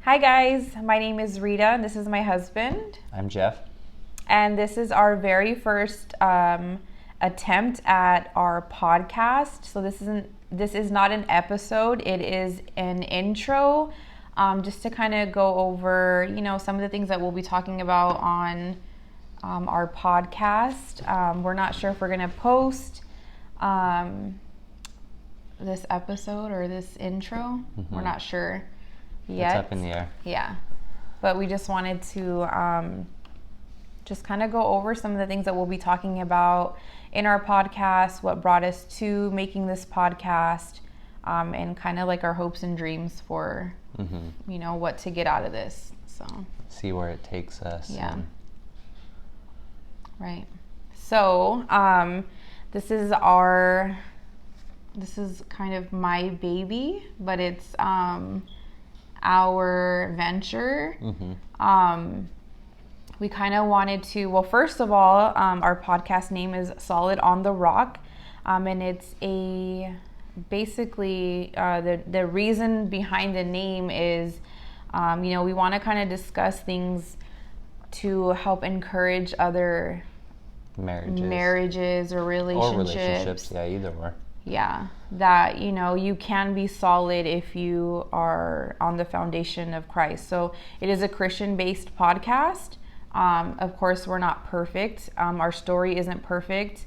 Hi guys, my name is Rita and this is my husband. I'm Jeff. And this is our very first attempt at our podcast. So this is not an episode, it is an intro, just to kind of go over, some of the things that we'll be talking about on our podcast. We're not sure if we're going to post this episode or this intro. We're not sure yet. It's up in the air. Yeah. But we just wanted to just kind of go over some of the things that we'll be talking about in our podcast, what brought us to making this podcast, and kind of like our hopes and dreams for, what to get out of this. So see where it takes us. Yeah. Right. So this is kind of my baby, but it's our venture. We kind of wanted to, well, first of all, our podcast name is Solid on the Rock, and it's basically the reason behind the name is, we want to kind of discuss things to help encourage other marriages or relationships. Yeah, either or. Yeah, that, you can be solid if you are on the foundation of Christ. So it is a Christian-based podcast. Of course, we're not perfect. Our story isn't perfect.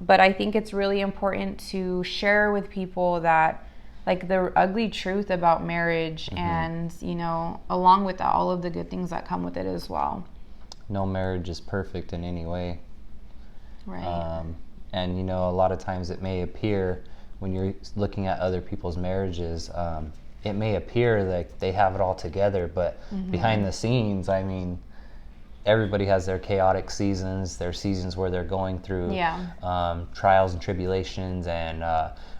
But I think it's really important to share with people that, like, the ugly truth about marriage and, along with that, all of the good things that come with it as well. No marriage is perfect in any way. Right. And, a lot of times it may appear when you're looking at other people's marriages, it may appear like they have it all together, but behind the scenes, everybody has their chaotic seasons, their seasons where they're going through trials and tribulations, and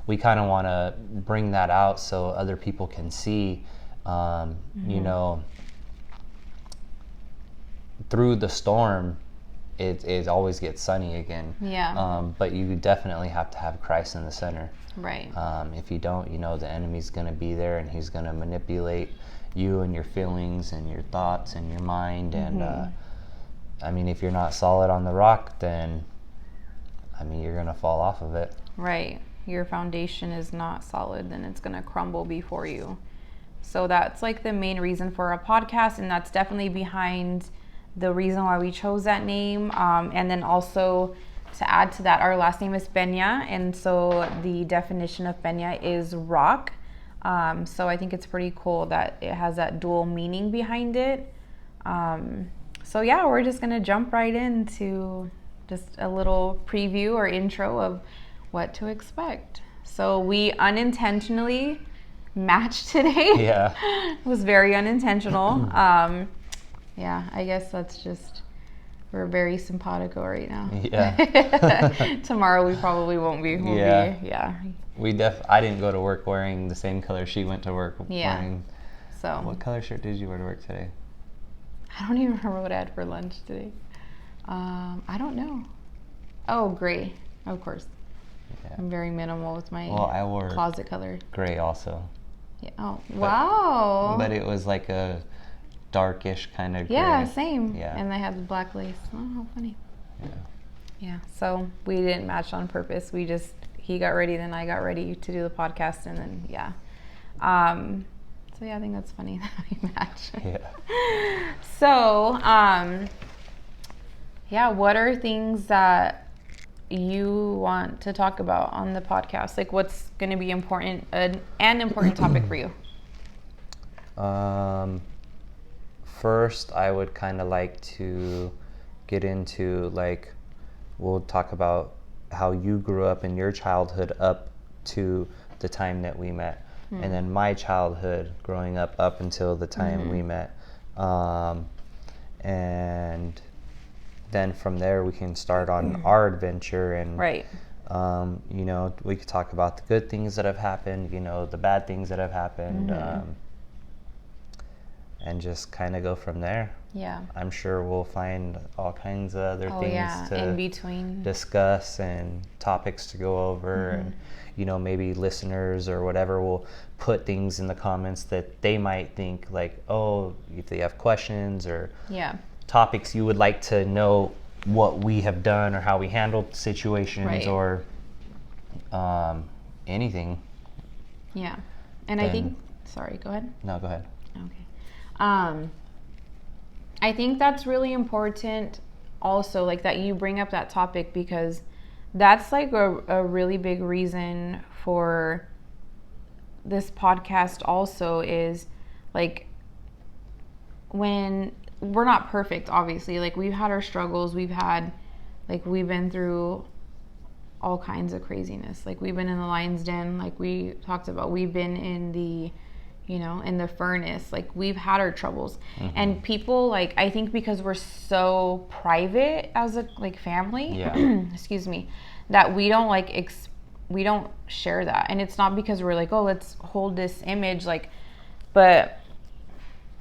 we kind of want to bring that out so other people can see, through the storm, it always gets sunny again. Yeah. But you definitely have to have Christ in the center. Right. If you don't, the enemy's going to be there, and he's going to manipulate you and your feelings and your thoughts and your mind. And if you're not solid on the rock, then you're going to fall off of it. Right. Your foundation is not solid, then it's going to crumble before you. So that's like the main reason for a podcast, and that's definitely behind the reason why we chose that name. And then also to add to that, our last name is Peña, and so the definition of Peña is rock. So I think it's pretty cool that it has that dual meaning behind it. So yeah, we're just gonna jump right into just a little preview or intro of what to expect. So we unintentionally matched today. Yeah. It was very unintentional. Yeah, I guess that's just, we're very simpatico right now. Yeah. Tomorrow we probably won't be. I didn't go to work wearing the same color she went to work wearing. So what color shirt did you wear to work today? I don't even remember what I had for lunch today. I don't know. Oh, gray, of course. Yeah. I'm very minimal with my I wore closet color. Gray also. Yeah. Oh, wow. But it was like a darkish kind of gray. Yeah, same. Yeah. And they had the black lace. Oh, how funny. Yeah. Yeah. So we didn't match on purpose. He got ready, then I got ready to do the podcast, and then So yeah, I think that's funny that we match. Yeah. So, what are things that you want to talk about on the podcast? Like, what's going to be important, an important topic for you? First, I would kind of like to get into, we'll talk about how you grew up in your childhood up to the time that we met. And then my childhood growing up until the time we met. And then from there we can start on our adventure, and right. We could talk about the good things that have happened, the bad things that have happened. and just kind of go from there. Yeah. I'm sure we'll find all kinds of other things to in between discuss and topics to go over. And, you know, maybe listeners or whatever will put things in the comments that they might think like, oh, if they have questions or topics you would like to know what we have done or how we handled situations or anything. Yeah. And I think, sorry, go ahead. No, go ahead. Okay. I think that's really important also, like that you bring up that topic, because that's like a really big reason for this podcast also, is like, when we're not perfect, obviously, like we've had our struggles, we've been through all kinds of craziness. Like we've been in the lion's den, like we talked about, we've been in the, you know, in the furnace, like we've had our troubles. And people, like, I think because we're so private as a like family, excuse me, that we don't like we don't share that. And it's not because we're like, oh, let's hold this image, like, but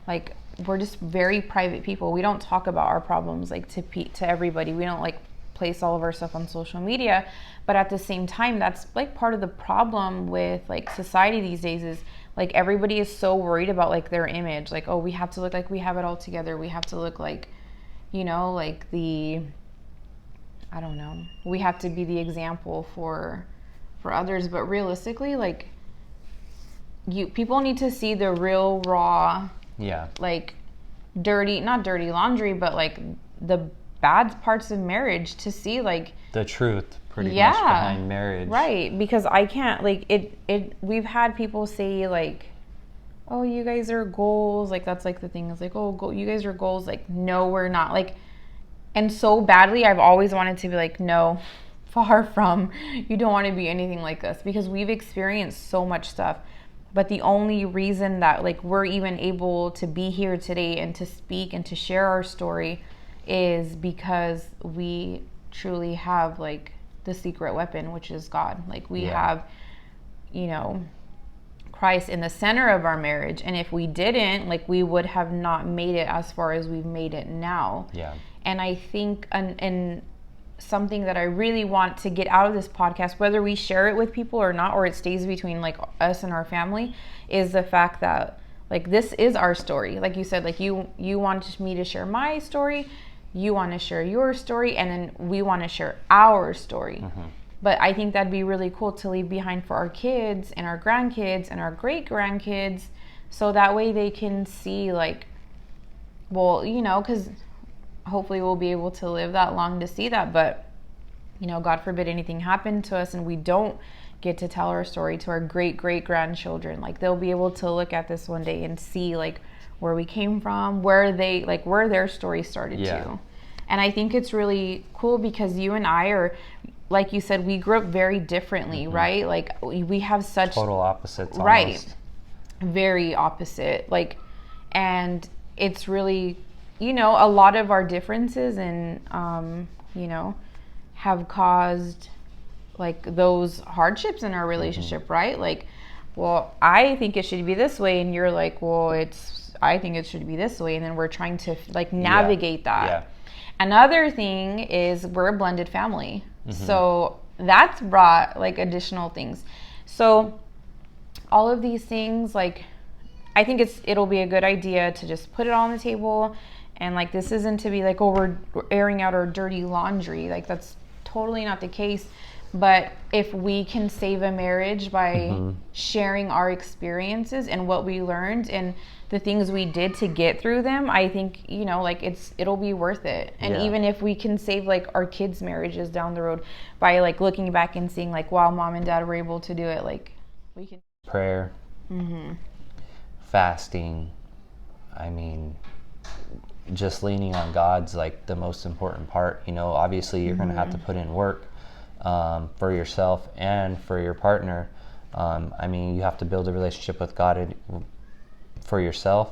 like we're just very private people. We don't talk about our problems like to everybody. We don't like place all of our stuff on social media. But at the same time, that's like part of the problem with like society these days, is like everybody is so worried about like their image. Like, oh, we have to look like we have it all together. We have to look like, you know, like I don't know. We have to be the example for others. But realistically, like people need to see the real raw, like not dirty laundry, but like the bad parts of marriage, to see like the truth pretty much behind marriage. Right. Because I can't like we've had people say like, oh, you guys are goals, like that's like the thing is like, oh, you guys are goals, like no, we're not, like, and so badly I've always wanted to be like, no, far from, you don't want to be anything like us, because we've experienced so much stuff. But the only reason that like we're even able to be here today and to speak and to share our story is because we truly have like the secret weapon, which is God. Like we have, you know, Christ in the center of our marriage. And if we didn't, like we would have not made it as far as we've made it now. Yeah. And I think and something that I really want to get out of this podcast, whether we share it with people or not, or it stays between like us and our family, is the fact that like this is our story. Like you said, like you wanted me to share my story, you want to share your story, and then we want to share our story. But I think that'd be really cool to leave behind for our kids and our grandkids and our great grandkids, so that way they can see like, well, you know, because hopefully we'll be able to live that long to see that. But, you know, God forbid anything happened to us and we don't get to tell our story to our great grandchildren. Like they'll be able to look at this one day and see like where we came from, where their story started to. And I think it's really cool because you and I are, like you said, we grew up very differently, right? Like we have such total opposites, right? Very opposite. Like, and it's really, you know, a lot of our differences and you know, have caused like those hardships in our relationship, right? Like, well, I think it should be this way, and you're like, well, I think it should be this way, and then we're trying to like navigate that. Another thing is we're a blended family. So that's brought like additional things. So all of these things, like, I think it'll be a good idea to just put it on the table. And like, this isn't to be like, oh, we're airing out our dirty laundry. Like that's totally not the case. But if we can save a marriage by sharing our experiences and what we learned and the things we did to get through them, I think, you know, like it'll be worth it. And even if we can save like our kids' marriages down the road by like looking back and seeing like, wow, mom and dad were able to do it, like we can. Prayer, fasting, I mean, just leaning on God's like the most important part. You know, obviously you're going to have to put in work for yourself and for your partner. I mean, you have to build a relationship with God for yourself,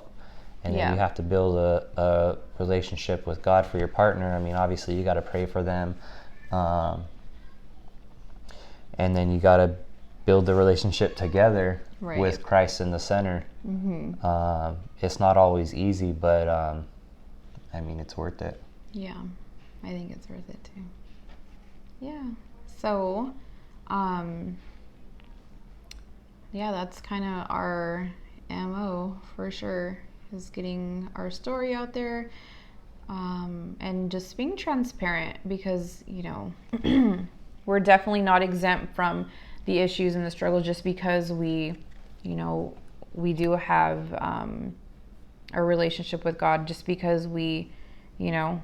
and then you have to build a relationship with God for your partner. I mean, obviously you got to pray for them, and then you got to build the relationship together. with Christ in the center. It's not always easy, but I mean, it's worth it. Yeah, I think it's worth it too. Yeah. So, yeah, that's kind of our MO for sure, is getting our story out there, and just being transparent, because, you know, we're definitely not exempt from the issues and the struggles, just because we, you know, we do have a relationship with God, just because we, you know,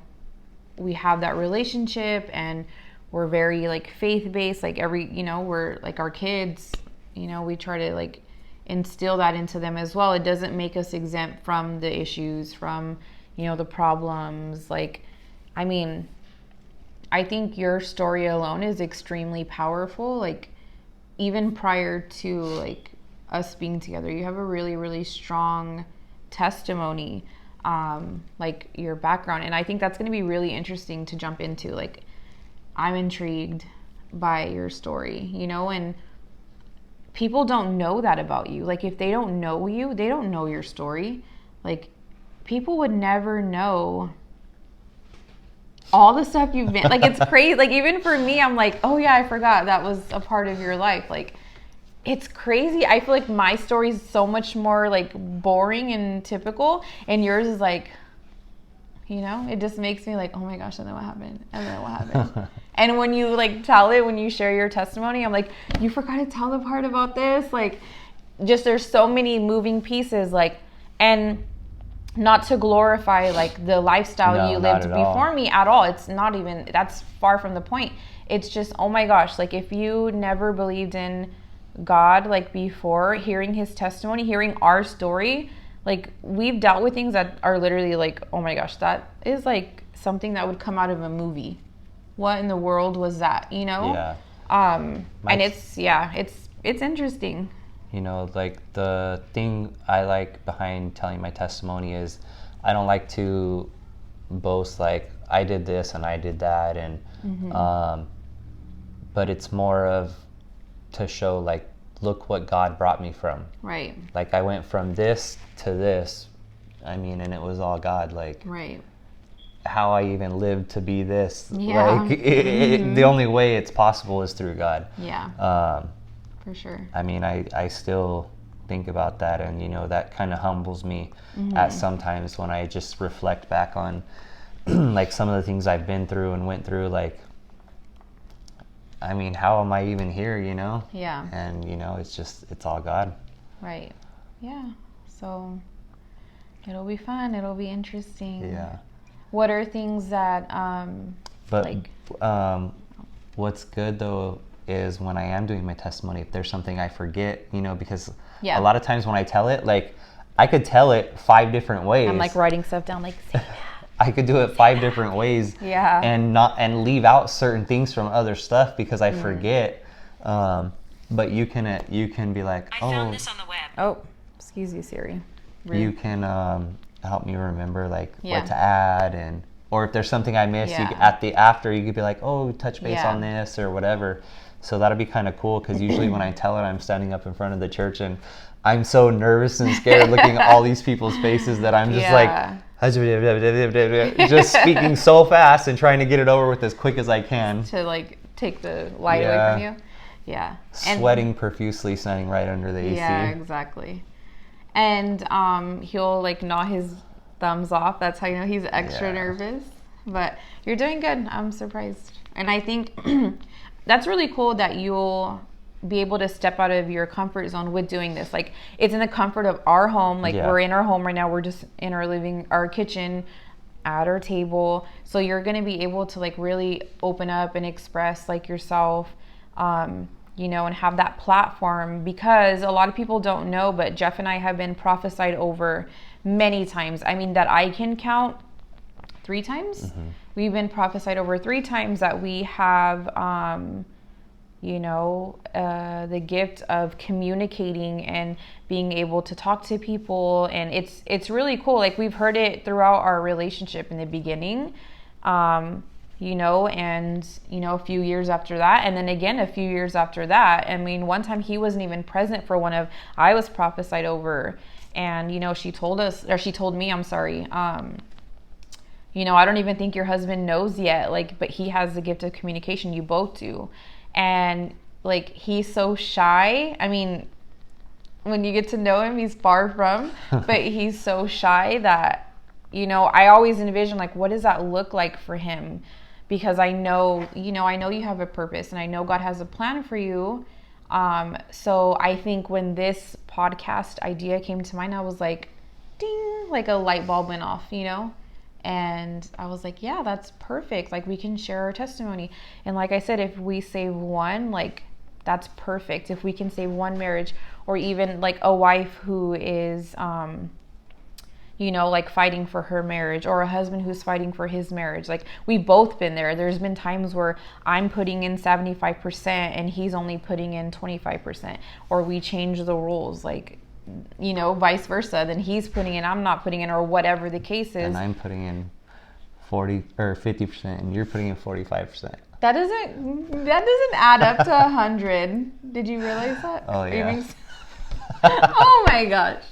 we have that relationship and we're very like faith-based, like you know, we're like our kids, you know, we try to like instill that into them as well. It doesn't make us exempt from the issues, from, you know, the problems. Like, I mean, I think your story alone is extremely powerful. Like, even prior to like us being together, you have a really, really strong testimony, like your background. And I think that's going to be really interesting to jump into. Like, I'm intrigued by your story, you know, and people don't know that about you. Like, if they don't know you, they don't know your story. Like, people would never know all the stuff you've been, like, it's crazy. Like, even for me, I'm like, oh yeah, I forgot that was a part of your life. Like, it's crazy. I feel like my story is so much more like boring and typical, and yours is like, you know, it just makes me like, oh my gosh, and then what happened? And then what happened? And when you like tell it, when you share your testimony, I'm like, you forgot to tell the part about this. Like, just there's so many moving pieces. Like, and not to glorify like the lifestyle you lived before me at all. It's not even, that's far from the point. It's just, oh my gosh, like if you never believed in God, like before, hearing his testimony, hearing our story, like we've dealt with things that are literally like, oh my gosh, that is like something that would come out of a movie. What in the world was that, you know? Yeah. And it's interesting. You know, like the thing I like behind telling my testimony is I don't like to boast like I did this and I did that, and but it's more of to show like, look what God brought me from. Right. Like I went from this to this, I mean, and it was all God. Like, right. How I even lived to be this. Yeah. Like the only way it's possible is through God. Yeah. For sure. I mean, I still think about that, and you know, that kind of humbles me at sometimes when I just reflect back on like some of the things I've been through and went through. Like, I mean, how am I even here, you know? Yeah. And you know, it's all God. Right. Yeah. So it'll be fun. It'll be interesting. Yeah. What are things that what's good though is when I am doing my testimony, if there's something I forget, you know, because a lot of times when I tell it, like I could tell it 5 different ways. I'm like writing stuff down, like say that. I could do it 5 different ways. Yeah. And leave out certain things from other stuff because I forget. But you can be like, I found this on the web. Oh, excuse you, Siri. Rude. You can help me remember like what to add, or if there's something I missed, you after you could be like, oh, touch base on this or whatever. So that'll be kind of cool, because usually when I tell it, I'm standing up in front of the church and I'm so nervous and scared looking at all these people's faces that I'm just like just speaking so fast and trying to get it over with as quick as I can. To like take the light away from you. Yeah. Sweating profusely, standing right under the AC. Yeah, exactly. And he'll like gnaw his thumbs off. That's how you know he's extra nervous. But you're doing good. I'm surprised. And I think that's really cool that you'll be able to step out of your comfort zone with doing this. Like, it's in the comfort of our home. Like, we're in our home right now. We're just in our kitchen at our table. So you're going to be able to like really open up and express like yourself, you know, and have that platform, because a lot of people don't know, but Jeff and I have been prophesied over many times. I mean, that I can count 3 times. We've been prophesied over 3 times that we have, you know, the gift of communicating and being able to talk to people. And it's really cool. Like, we've heard it throughout our relationship in the beginning. you know, and, you know, a few years after that, and then again a few years after that. I mean, one time he wasn't even present for one of, I was prophesied over, and, you know, she told me, I'm sorry, you know, I don't even think your husband knows yet, like, but he has the gift of communication, you both do. And like, he's so shy. I mean, when you get to know him, he's far from, but he's so shy that, you know, I always envision, like, what does that look like for him? Because I know, you know, I know you have a purpose, and I know God has a plan for you. So I think when this podcast idea came to mind, I was like, ding, like a light bulb went off, you know? And I was like, yeah, that's perfect. Like, we can share our testimony. And like I said, if we save one, like, that's perfect. If we can save one marriage, or even like a wife who is, you know, like fighting for her marriage, or a husband who's fighting for his marriage. Like, we've both been there. There's been times where I'm putting in 75% and he's only putting in 25%, or we change the rules, like, you know, vice versa. Then he's putting in, I'm not putting in, or whatever the case is. And I'm putting in 40 or 50%, and you're putting in 45%. That doesn't add up to 100. Did you realize that? Oh yeah. Oh my gosh.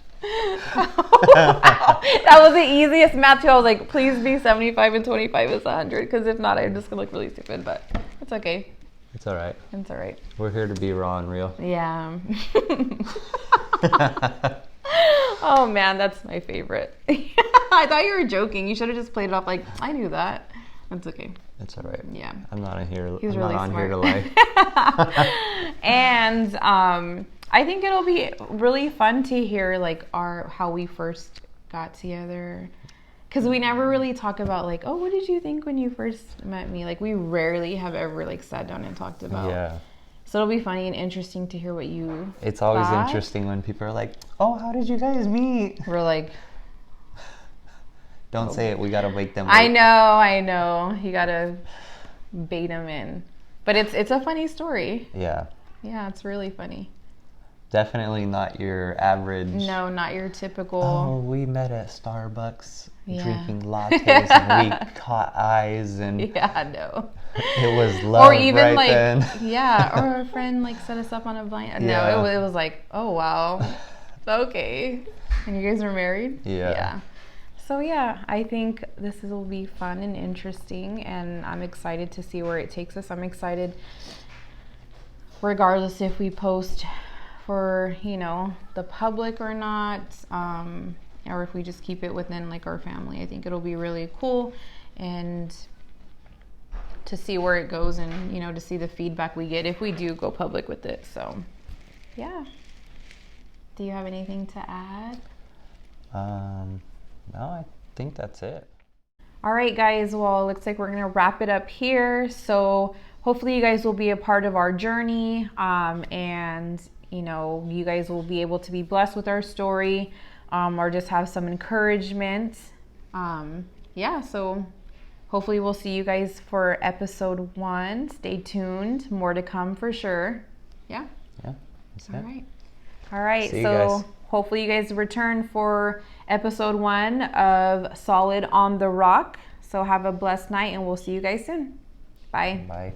Wow. That was the easiest math too. I was like, please be 75 and 25 is 100, because if not, I'm just gonna look really stupid. But it's okay. It's all right. It's all right. We're here to be raw and real. Yeah. Oh man, that's my favorite. I thought you were joking. You should have just played it off like, I knew that. That's okay. It's all right. Yeah. I'm not here. He's I'm really not on smart. here to lie. And I think it'll be really fun to hear like how we first got together, because we never really talk about like, oh, what did you think when you first met me? Like, we rarely have ever like sat down and talked about. Yeah. So it'll be funny and interesting to hear what you It's always thought. interesting when people are like, oh, how did you guys meet? We're like, don't say it. We got to wake them up. I know. You got to bait them in. But it's a funny story. Yeah. Yeah, it's really funny. Definitely not your average. No, not your typical. Oh, we met at Starbucks drinking lattes and we caught eyes and yeah, no. It was love. Or even right like then. yeah, or a friend like set us up on a blind. Yeah. No, it was like, oh wow, okay. And you guys were married? Yeah. Yeah. So yeah, I think this will be fun and interesting, and I'm excited to see where it takes us. I'm excited, regardless if we post for, you know, the public or not, or if we just keep it within like our family. I think it'll be really cool, and to see where it goes, and, you know, to see the feedback we get if we do go public with it. So yeah. Do you have anything to add? No, I think that's it. All right, guys. Well, it looks like we're going to wrap it up here. So hopefully you guys will be a part of our journey. And, you know, you guys will be able to be blessed with our story, or just have some encouragement. Yeah, so hopefully we'll see you guys for episode 1. Stay tuned. More to come for sure. Yeah. Yeah. That's All it. right. All right. See you So guys. hopefully you guys return for episode 1 of Solid on the Rock. So have a blessed night, and we'll see you guys soon. Bye. Bye.